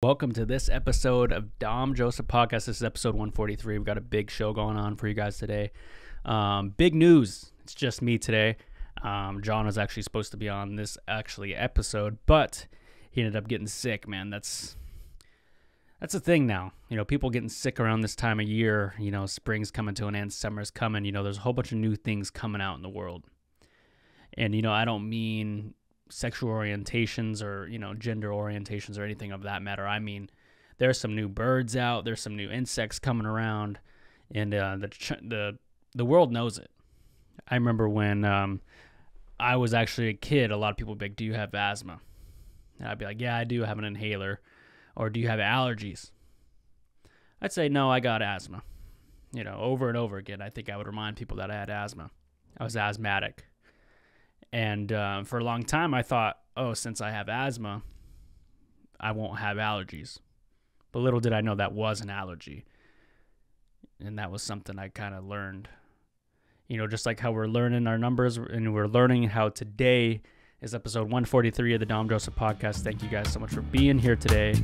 Welcome to this episode of Dom Joseph Podcast. This is episode 143. We've got a big show going on for you guys today. Big news. It's just me today. John was actually supposed to be on this episode, but he ended up getting sick, man. That's a thing now. You know, people getting sick around this time of year. You know, spring's coming to an end, summer's coming. You know, there's a whole bunch of new things coming out in the world. And, you know, I don't mean sexual orientations or, you know, gender orientations or anything of that matter. I mean, there's some new birds out. There's some new insects coming around. And the world knows it. I remember when I was actually a kid, a lot of people would be like, do you have asthma? And I'd be like, yeah, I do have an inhaler. Or do you have allergies? I'd say, no, I got asthma. You know, over and over again, I think I would remind people that I had asthma. I was asthmatic. And for a long time, I thought, oh, since I have asthma, I won't have allergies. But little did I know that was an allergy. And that was something I kind of learned. You know, just like how we're learning our numbers and we're learning how today is episode 143 of the Dom Joseph Podcast. Thank you guys so much for being here today.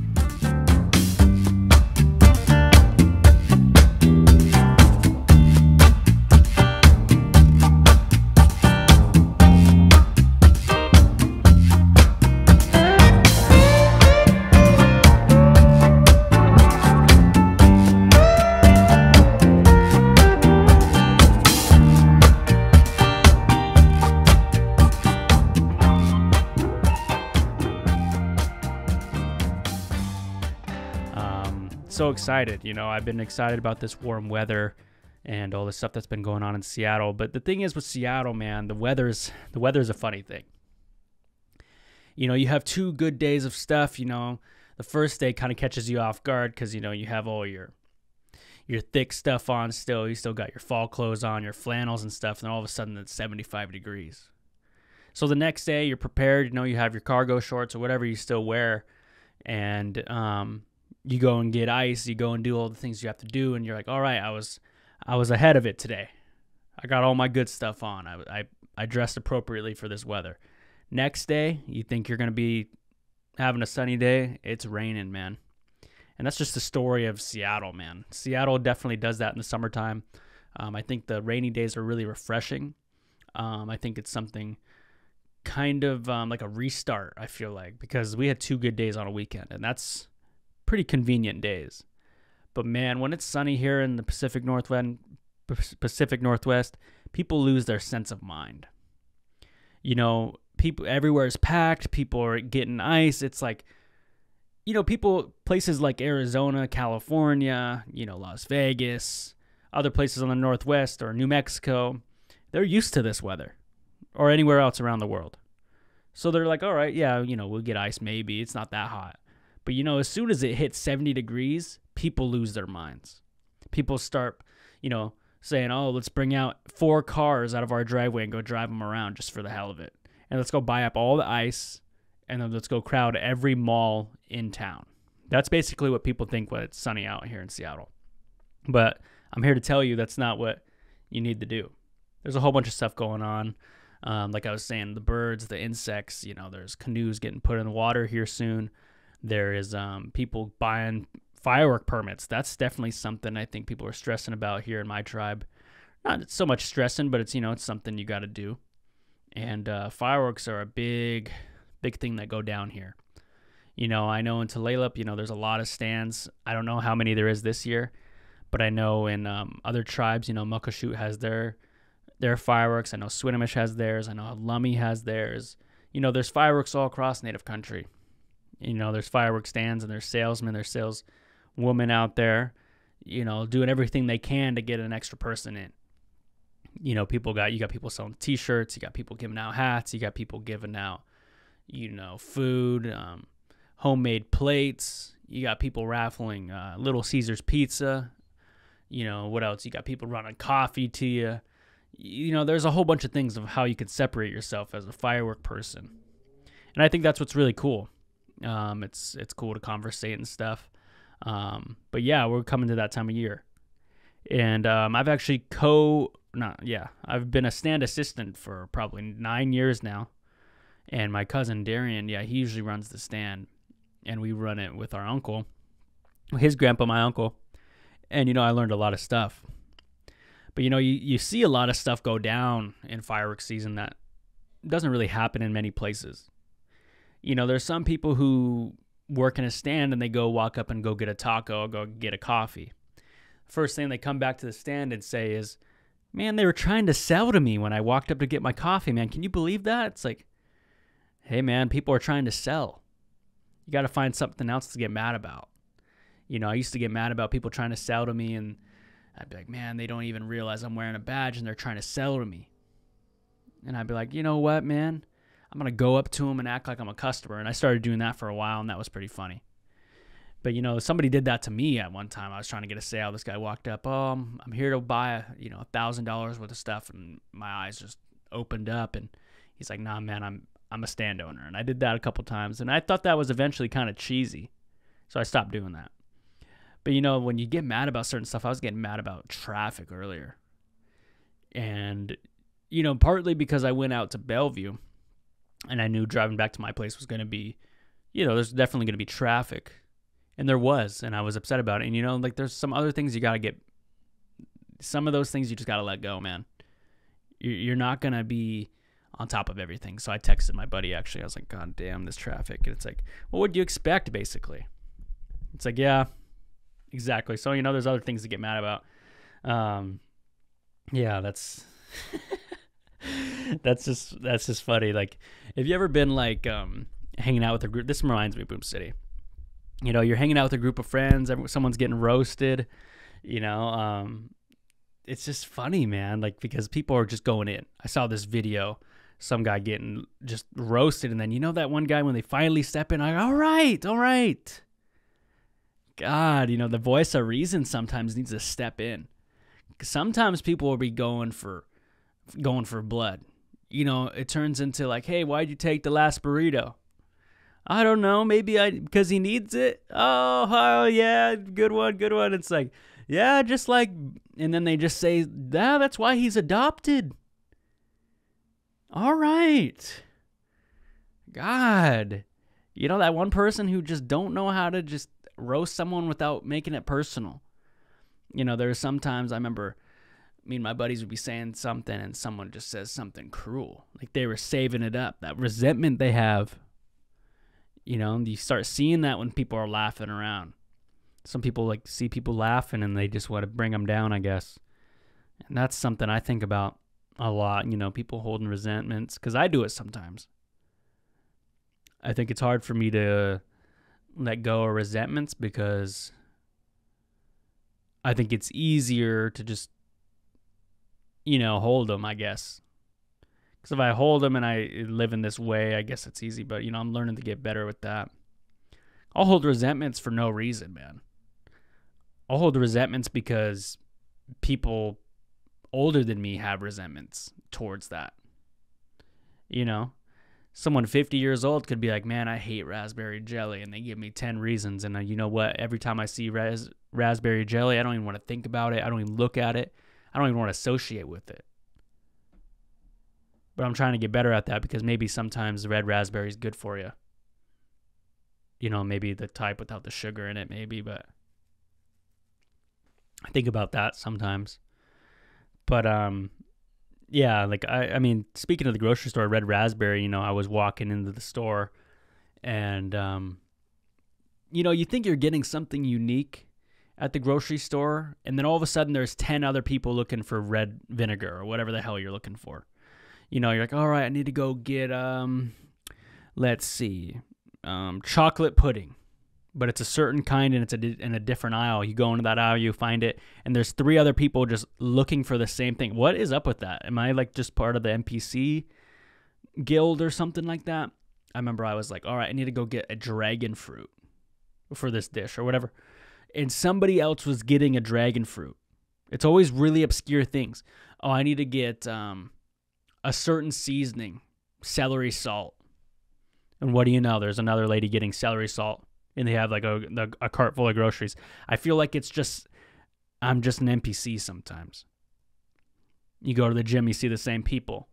So excited, you know, I've been excited about this warm weather and all the stuff that's been going on in Seattle. But the thing is with Seattle, man, the weather's a funny thing. You know, you have 2 good days of stuff. You know, the first day kind of catches you off guard because, you know, you have all your thick stuff on still. You still got your fall clothes on, your flannels and stuff. And then all of a sudden it's 75 degrees. So the next day you're prepared. You know, you have your cargo shorts or whatever you still wear. And, you go and get ice, you go and do all the things you have to do, and you're like, all right, I was ahead of it today. I got all my good stuff on. I dressed appropriately for this weather. Next day, you think you're going to be having a sunny day. It's raining, man. And that's just the story of Seattle, man. Seattle definitely does that in the summertime. I think the rainy days are really refreshing. I think it's something kind of like a restart, I feel like, because we had 2 good days on a weekend, and that's pretty convenient days. But man, when it's sunny here in the Pacific Northwest, people lose their sense of mind. You know, people everywhere is packed, people are getting ice. It's like, you know, places like Arizona, California, you know, Las Vegas, other places on the Northwest or New Mexico, they're used to this weather, or anywhere else around the world. So they're like, all right, yeah, you know, we'll get ice maybe. It's not that hot. But, you know, as soon as it hits 70 degrees, people lose their minds. People start, you know, saying, oh, let's bring out 4 cars out of our driveway and go drive them around just for the hell of it. And let's go buy up all the ice, and then let's go crowd every mall in town. That's basically what people think when it's sunny out here in Seattle. But I'm here to tell you that's not what you need to do. There's a whole bunch of stuff going on. Like I was saying, the birds, the insects, you know, there's canoes getting put in the water here soon. There is people buying firework permits. That's definitely something I think people are stressing about here in my tribe. Not so much stressing, but it's, you know, it's something you got to do. And fireworks are a big thing that go down here. You know, I know in Tulalip, you know, there's a lot of stands. I don't know how many there is this year, but I know in other tribes, you know, Muckleshoot has their fireworks. I know Swinomish has theirs. I know Lummi has theirs. You know, there's fireworks all across Native country. You know, there's fireworks stands and there's salesmen, there's saleswomen out there, you know, doing everything they can to get an extra person in. You know, you got people selling T-shirts, you got people giving out hats, you got people giving out, you know, food, homemade plates. You got people raffling Little Caesars pizza. You know, what else? You got people running coffee to you. You know, there's a whole bunch of things of how you can separate yourself as a firework person. And I think that's what's really cool. It's cool to conversate and stuff. But yeah, we're coming to that time of year. And I've actually I've been a stand assistant for probably 9 years now. And my cousin Darian, yeah, he usually runs the stand. and we run it with our uncle, his grandpa, my uncle. And, I learned a lot of stuff. But, you see a lot of stuff go down in fireworks season that doesn't really happen in many places. There's some people who work in a stand and they go walk up and go get a taco or go get a coffee. First thing they come back to the stand and say is, man, they were trying to sell to me when I walked up to get my coffee, man. Can you believe that? It's like, hey, man, people are trying to sell. You got to find something else to get mad about. I used to get mad about people trying to sell to me, and I'd be like, man, they don't even realize I'm wearing a badge and they're trying to sell to me. And I'd be like, you know what, man? I'm going to go up to them and act like I'm a customer. And I started doing that for a while, and that was pretty funny. But, somebody did that to me at one time. I was trying to get a sale. This guy walked up, I'm here to buy, $1,000 worth of stuff. And my eyes just opened up, and he's like, nah, man, I'm a stand owner. And I did that a couple times, and I thought that was eventually kind of cheesy. So I stopped doing that. But, when you get mad about certain stuff, I was getting mad about traffic earlier. And, partly because I went out to Bellevue and I knew driving back to my place was going to be, there's definitely going to be traffic. And there was, and I was upset about it. And, there's some other things you got to get, some of those things you just got to let go, man. You're not going to be on top of everything. So I texted my buddy, actually. I was like, God damn, this traffic. And it's like, well, what do you expect, basically? It's like, yeah. Exactly. So, there's other things to get mad about. Yeah, that's that's just funny. Like, have you ever been like hanging out with a group? This reminds me of Boom City. You're hanging out with a group of friends. Someone's getting roasted. It's just funny, man. Like, because people are just going in. I saw this video, some guy getting just roasted, and then that one guy, when they finally step in, all right. God, the voice of reason sometimes needs to step in. Sometimes people will be going for blood. It turns into like, hey, why'd you take the last burrito? I don't know, maybe because he needs it. Oh, yeah, good one. It's like, yeah, just like, and then they just say, yeah, that's why he's adopted. All right. God, that one person who just don't know how to just roast someone without making it personal. There's sometimes I remember me and my buddies would be saying something and someone just says something cruel. Like they were saving it up. That resentment they have. You start seeing that when people are laughing around. Some people like see people laughing and they just want to bring them down, I guess. And that's something I think about a lot. People holding resentments, because I do it sometimes. I think it's hard for me to let go of resentments because I think it's easier to just, hold them, I guess. Because if I hold them and I live in this way, I guess it's easy. But, I'm learning to get better with that. I'll hold resentments for no reason, man. I'll hold resentments because people older than me have resentments towards that. Someone 50 years old could be like, man, I hate raspberry jelly. And they give me 10 reasons. And you know what? Every time I see raspberry jelly, I don't even want to think about it. I don't even look at it. I don't even want to associate with it. But I'm trying to get better at that because maybe sometimes the red raspberry is good for you. Maybe the type without the sugar in it, maybe. But I think about that sometimes. But, yeah, like, I mean, speaking of the grocery store, red raspberry, I was walking into the store and, you think you're getting something unique at the grocery store, and then all of a sudden there's 10 other people looking for red vinegar or whatever the hell you're looking for. You're like, all right, I need to go get, let's see, chocolate pudding. But it's a certain kind and it's in a different aisle. You go into that aisle, you find it, and there's 3 other people just looking for the same thing. What is up with that? Am I like just part of the NPC guild or something like that? I remember I was like, all right, I need to go get a dragon fruit for this dish or whatever. And somebody else was getting a dragon fruit. It's always really obscure things. Oh, I need to get a certain seasoning, celery salt. And what do you know? There's another lady getting celery salt. And they have like a cart full of groceries. I feel like I'm just an NPC sometimes. You go to the gym, you see the same people,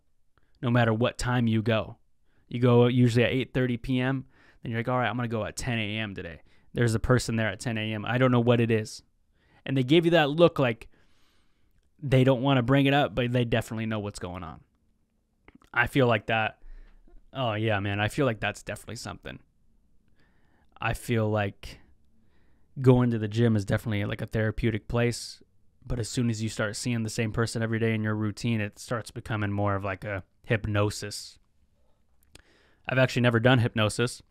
no matter what time you go. You go usually at 8:30 p.m. Then you're like, all right, I'm going to go at 10 a.m. today. There's a person there at 10 a.m. I don't know what it is. And they give you that look like they don't want to bring it up, but they definitely know what's going on. I feel like that. Oh, yeah, man. I feel like that's definitely something. I feel like going to the gym is definitely like a therapeutic place. But as soon as you start seeing the same person every day in your routine, it starts becoming more of like a hypnosis. I've actually never done hypnosis.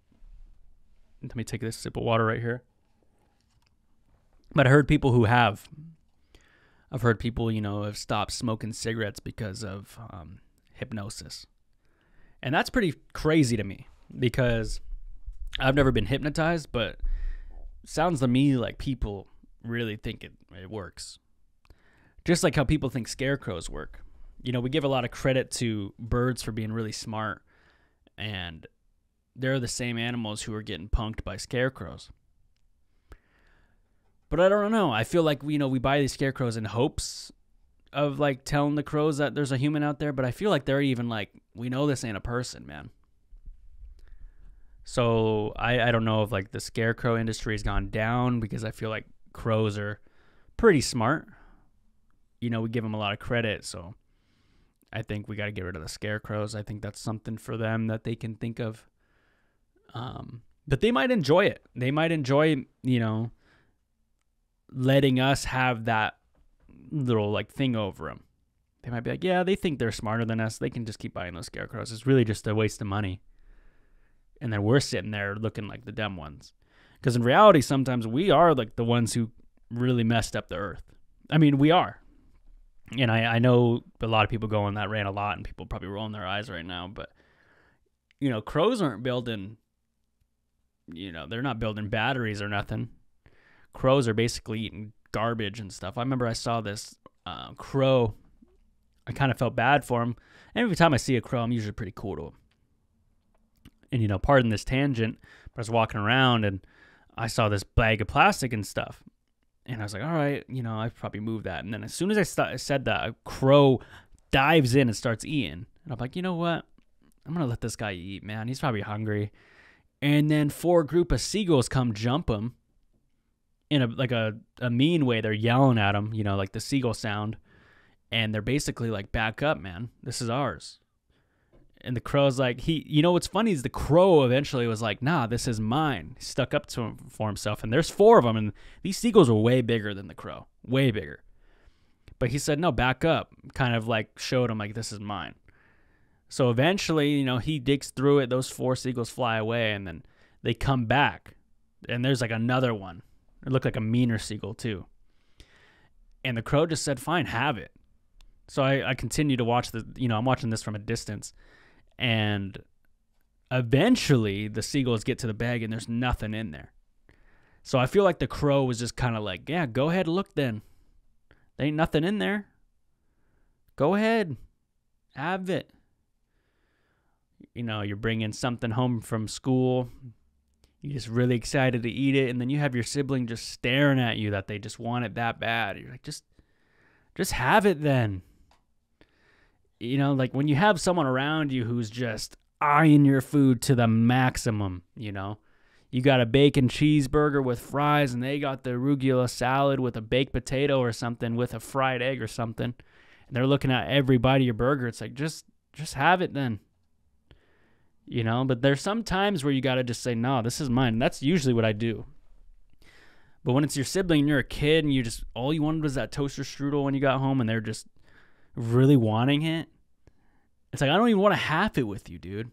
Let me take this sip of water right here. But I heard people who have. I've heard people, have stopped smoking cigarettes because of hypnosis. And that's pretty crazy to me because I've never been hypnotized, but it sounds to me like people really think it works. Just like how people think scarecrows work. We give a lot of credit to birds for being really smart, and they're the same animals who are getting punked by scarecrows. But I don't know. I feel like, we buy these scarecrows in hopes of, like, telling the crows that there's a human out there. But I feel like they're even like, we know this ain't a person, man. So I don't know if, like, the scarecrow industry has gone down because I feel like crows are pretty smart. We give them a lot of credit. So I think we got to get rid of the scarecrows. I think that's something for them that they can think of. But they might enjoy it. They might enjoy, letting us have that little like thing over them. They might be like, yeah, they think they're smarter than us. They can just keep buying those scarecrows. It's really just a waste of money. And then we're sitting there looking like the dumb ones. Because in reality, sometimes we are like the ones who really messed up the earth. I mean, we are. And I know a lot of people go on that rant a lot and people probably rolling their eyes right now. But, crows aren't building, they're not building batteries or nothing. Crows are basically eating garbage and stuff. I remember I saw this crow. I kind of felt bad for him. And every time I see a crow, I'm usually pretty cool to him. And, pardon this tangent, but I was walking around and I saw this bag of plastic and stuff. And I was like, all right, I probably moved that. And then as soon as I said that, a crow dives in and starts eating. And I'm like, you know what? I'm going to let this guy eat, man. He's probably hungry. And then 4 group of seagulls come jump him. In a mean way. They're yelling at him, like the seagull sound. And they're basically like, back up, man. This is ours. And the crow's like, what's funny is the crow eventually was like, nah, this is mine. He stuck up to him for himself. And there's 4 of them. And these seagulls are way bigger than the crow. Way bigger. But he said, no, back up. Kind of like showed him like, this is mine. So eventually, he digs through it. Those 4 seagulls fly away. And then they come back. And there's like another one. It looked like a meaner seagull too. And the crow just said, fine, have it. So I continue to watch I'm watching this from a distance. And eventually the seagulls get to the bag and there's nothing in there. So I feel like the crow was just kind of like, yeah, go ahead and look then. There ain't nothing in there. Go ahead. Have it. You're bringing something home from school. You're just really excited to eat it, and then you have your sibling just staring at you that they just want it that bad. You're like, just have it then. Like when you have someone around you who's just eyeing your food to the maximum, you got a bacon cheeseburger with fries, and they got the arugula salad with a baked potato or something with a fried egg or something, and they're looking at every bite of your burger. It's like, just have it then. But there's some times where you got to just say, no, this is mine. And that's usually what I do. But when it's your sibling and you're a kid and all you wanted was that toaster strudel when you got home and they're just really wanting it, it's like, I don't even want to have it with you, dude.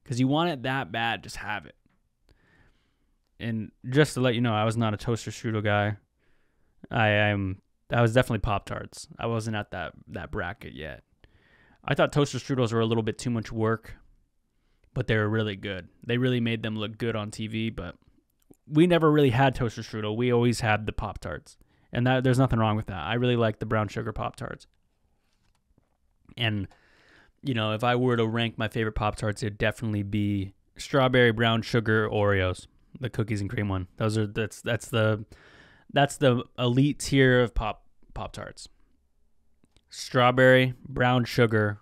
Because you want it that bad, just have it. And just to let you know, I was not a toaster strudel guy. I was definitely Pop-Tarts. I wasn't at that bracket yet. I thought toaster strudels were a little bit too much work. But they were really good. They really made them look good on TV, but we never really had toaster strudel. We always had the Pop-Tarts. And there's nothing wrong with that. I really like the brown sugar Pop-Tarts. And, if I were to rank my favorite Pop-Tarts, it'd definitely be strawberry brown sugar Oreos, the cookies and cream one. That's the elite tier of Pop-Tarts. Strawberry, brown sugar,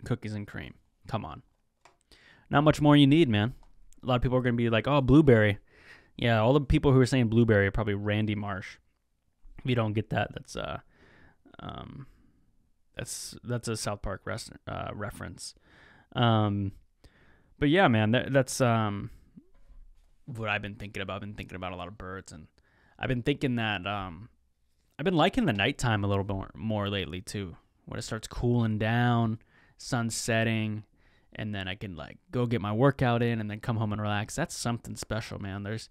cookies and cream. Come on. Not much more you need, man. A lot of people are going to be like, oh, blueberry. Yeah, all the people who are saying blueberry are probably Randy Marsh. If you don't get that, that's a South Park reference. But yeah, man, that's what I've been thinking about. I've been thinking about a lot of birds, and I've been thinking that I've been liking the nighttime a little more lately too, when it starts cooling down, sun setting, and then I can like go get my workout in and then come home and relax. That's something special, man. There's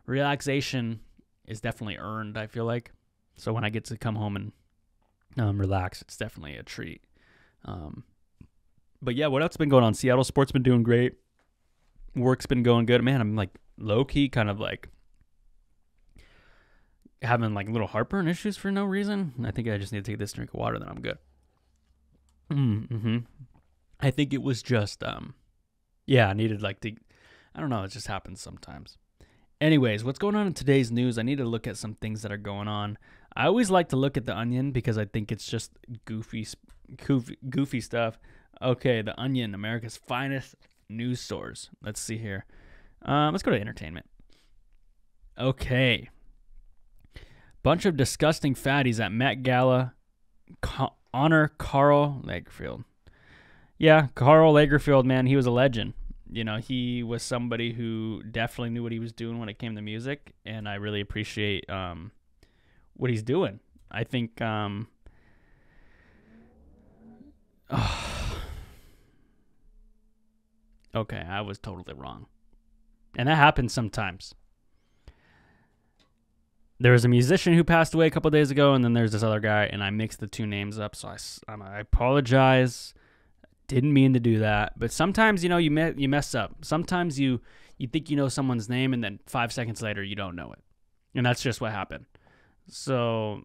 relaxation is definitely earned, I feel like. So when I get to come home and relax, it's definitely a treat. But yeah, what else has been going on? Seattle sports been doing great. Work's been going good. Man, I'm like low key kind of like having like little heartburn issues for no reason. I think I just need to take this drink of water, then I'm good. I think it was just I needed like to, I don't know, it just happens sometimes. Anyways, what's going on in today's news? I need to look at some things that are going on. I always like to look at The Onion because I think it's just goofy stuff. Okay, The Onion, America's finest news source. Let's see here. Let's go to entertainment. Okay. Bunch of disgusting fatties at Met Gala honor Karl Lagerfeld. Yeah, Karl Lagerfeld, man, he was a legend. You know, he was somebody who definitely knew what he was doing when it came to music, and I really appreciate what he's doing. I think okay, I was totally wrong. And that happens sometimes. There was a musician who passed away a couple days ago, and then there's this other guy, and I mixed the two names up, so I apologize. Didn't mean to do that. But sometimes, you know, you mess up. Sometimes you think you know someone's name, and then 5 seconds later, you don't know it. And that's just what happened. So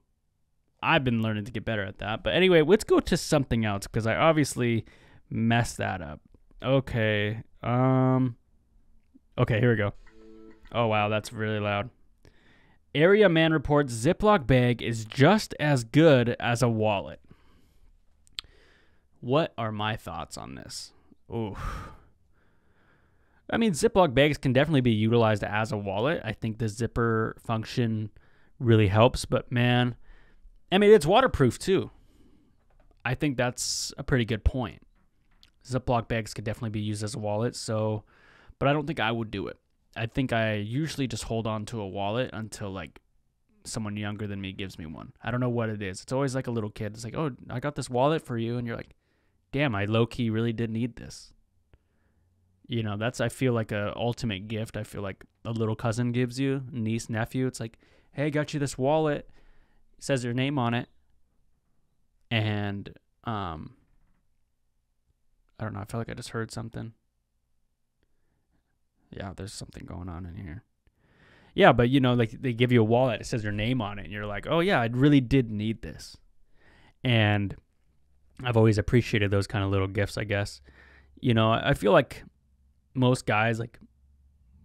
I've been learning to get better at that. But anyway, let's go to something else, because I obviously messed that up. Okay. Okay, here we go. Oh, wow, that's really loud. Area man reports Ziploc bag is just as good as a wallet. What are my thoughts on this? Ooh. I mean, Ziploc bags can definitely be utilized as a wallet. I think the zipper function really helps, but man, I mean, it's waterproof too. I think that's a pretty good point. Ziploc bags could definitely be used as a wallet, but I don't think I would do it. I think I usually just hold on to a wallet until like someone younger than me gives me one. I don't know what it is. It's always like a little kid. It's like, oh, I got this wallet for you. And you're like, damn, I low-key really did need this. You know, that's, I feel like a ultimate gift. I feel like a little cousin gives you, niece, nephew. It's like, hey, I got you this wallet. It says your name on it. And, I don't know. I feel like I just heard something. Yeah, there's something going on in here. Yeah, but, you know, like they give you a wallet. It says your name on it. And you're like, oh, yeah, I really did need this. And I've always appreciated those kind of little gifts, I guess. You know, I feel like most guys, like,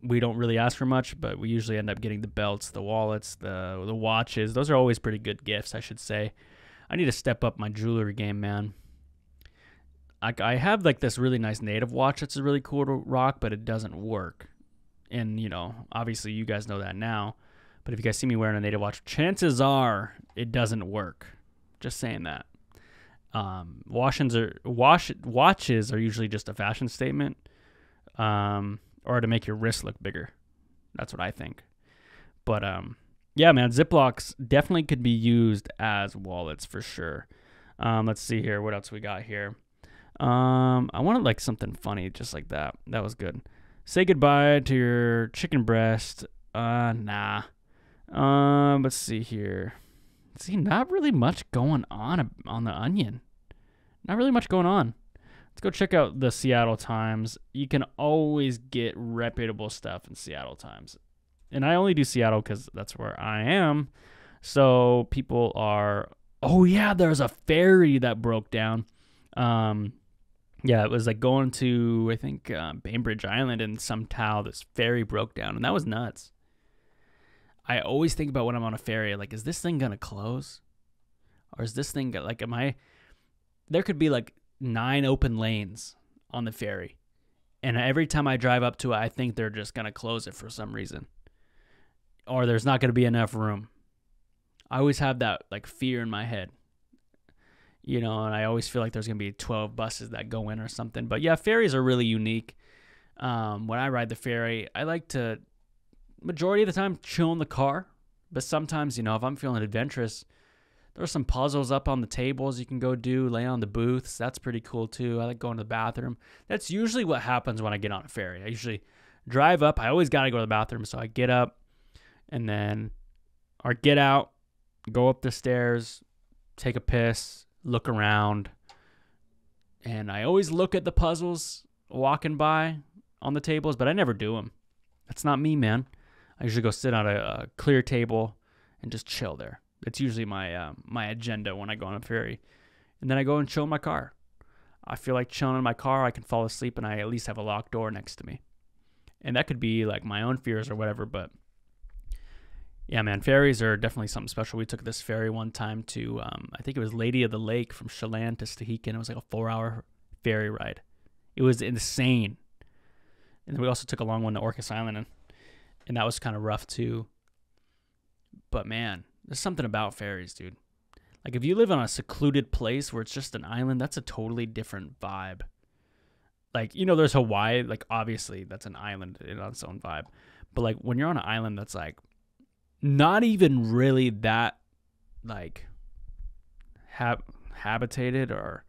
we don't really ask for much, but we usually end up getting the belts, the wallets, the watches. Those are always pretty good gifts, I should say. I need to step up my jewelry game, man. I have, like, this really nice native watch that's really cool to rock, but it doesn't work. And, you know, obviously you guys know that now. But if you guys see me wearing a native watch, chances are it doesn't work. Just saying that. Watches are usually just a fashion statement, or to make your wrist look bigger. That's what I think. But yeah, man, Ziplocs definitely could be used as wallets for sure. Let's see here. What else we got here? I wanted like something funny, just like that. That was good. Say goodbye to your chicken breast. Nah. Let's see here. See, not really much going on The Onion. Not really much going on. Let's go check out the Seattle Times. You can always get reputable stuff in Seattle Times. And I only do Seattle because that's where I am. So people are... Oh, yeah, there's a ferry that broke down. Yeah, it was like going to, I think, Bainbridge Island, and somehow this ferry broke down. And that was nuts. I always think about when I'm on a ferry, like, is this thing going to close? Or is this thing, like, there could be like 9 open lanes on the ferry. And every time I drive up to it, I think they're just going to close it for some reason. Or there's not going to be enough room. I always have that like fear in my head. You know, and I always feel like there's going to be 12 buses that go in or something. But yeah, ferries are really unique. When I ride the ferry, I like to, majority of the time, chill in the car. But sometimes, you know, if I'm feeling adventurous, there's some puzzles up on the tables you can go do, lay on the booths. That's pretty cool too. I like going to the bathroom. That's usually what happens when I get on a ferry. I usually drive up. I always got to go to the bathroom. So I get up and then, or get out, go up the stairs, take a piss, look around. And I always look at the puzzles walking by on the tables, but I never do them. That's not me, man. I usually go sit on a clear table and just chill there. It's usually my my agenda when I go on a ferry. And then I go and chill in my car. I feel like chilling in my car, I can fall asleep and I at least have a locked door next to me. And that could be like my own fears or whatever, but yeah, man, ferries are definitely something special. We took this ferry one time to, I think it was Lady of the Lake from Chelan to Stehekin. It was like a 4-hour ferry ride. It was insane. And then we also took a long one to Orcas Island, and that was kind of rough too. But man, there's something about ferries, dude. Like if you live on a secluded place where it's just an island, that's a totally different vibe. Like, you know, there's Hawaii, like obviously that's an island in its own vibe. But like when you're on an island that's like not even really that like habitated or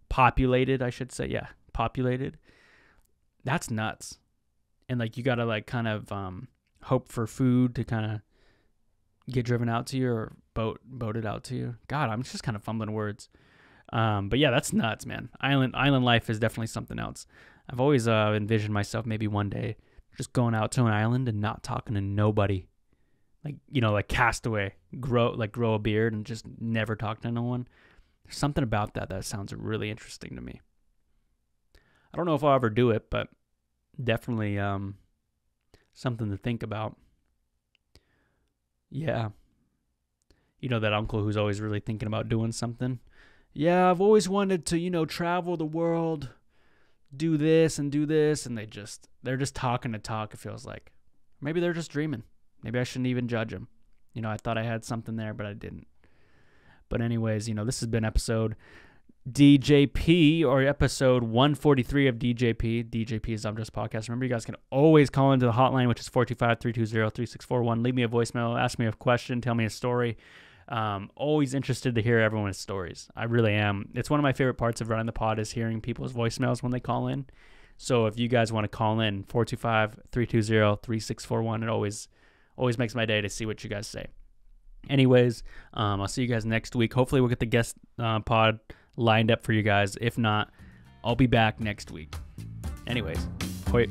populated, I should say. Yeah, populated. That's nuts. And like you gotta like kind of hope for food to kind of get driven out to you or boated out to you. God, I'm just kind of fumbling words. But yeah, that's nuts, man. Island life is definitely something else. I've always envisioned myself maybe one day just going out to an island and not talking to nobody. Like, you know, like Castaway, grow a beard and just never talk to no one. There's something about that sounds really interesting to me. I don't know if I'll ever do it, but definitely something to think about. Yeah. You know, that uncle who's always really thinking about doing something. Yeah, I've always wanted to, you know, travel the world, do this, and they're just talking to talk, it feels like. Maybe they're just dreaming. Maybe I shouldn't even judge them. You know, I thought I had something there, but I didn't. But anyways, you know, this has been episode DJP, or episode 143 of DJP. DJP is I'm Just Podcast. Remember, you guys can always call into the hotline, which is 425-320-3641. Leave me a voicemail, ask me a question, tell me a story. Always interested to hear everyone's stories. I really am. It's one of my favorite parts of running the pod is hearing people's voicemails when they call in. So if you guys want to call in, 425-320-3641, it always makes my day to see what you guys say. Anyways, I'll see you guys next week. Hopefully we'll get the guest pod lined up for you guys. If not, I'll be back next week. Anyways, wait.